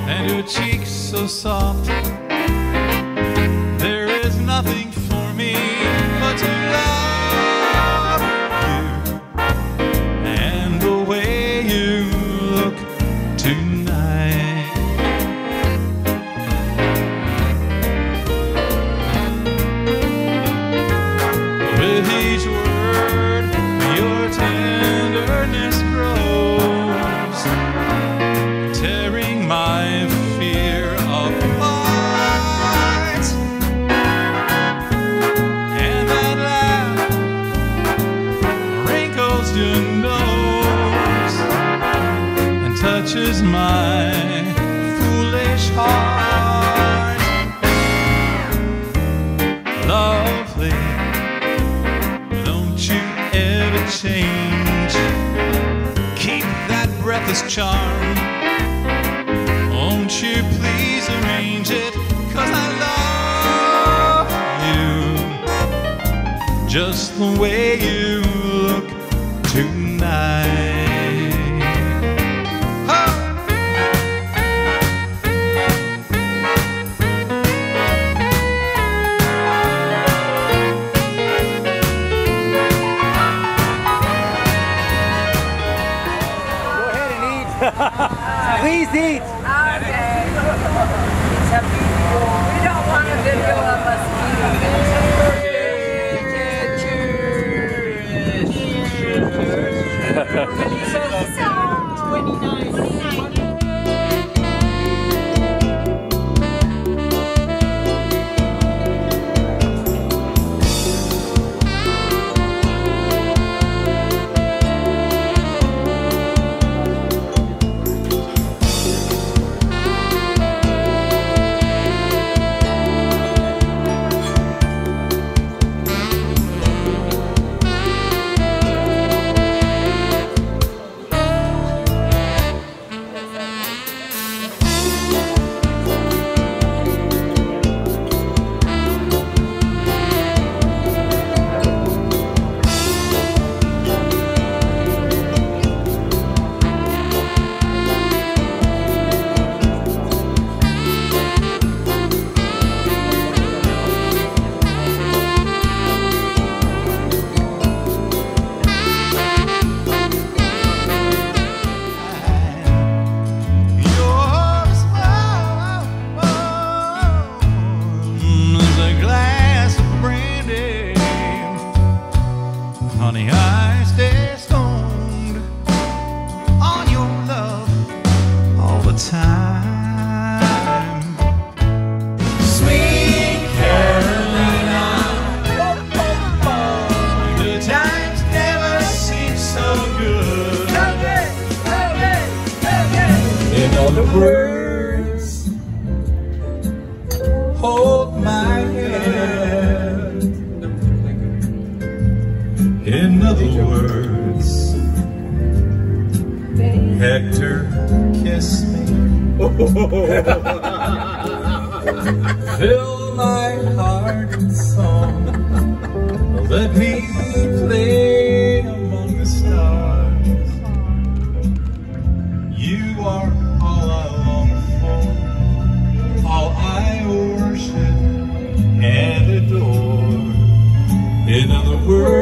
and your cheeks so soft. There is nothing for me but to love you and the way you look tonight. With each word, your tenderness grows, tearing my fear apart. And that laugh wrinkles your nose and touches my foolish heart. Lovely, don't you ever change. Keep that breathless charm. Won't you please arrange it? 'Cause I love you just the way you look tonight. Please eat. Okay. We don't want a video of us honey, I stay stoned on your love all the time. Sweet Carolina, the times never seem so good. In other words, hold my hand. In other words, Hector, kiss me. Fill my heart with song. Let me play among the stars. You are all I long for, all I worship and adore. In other words,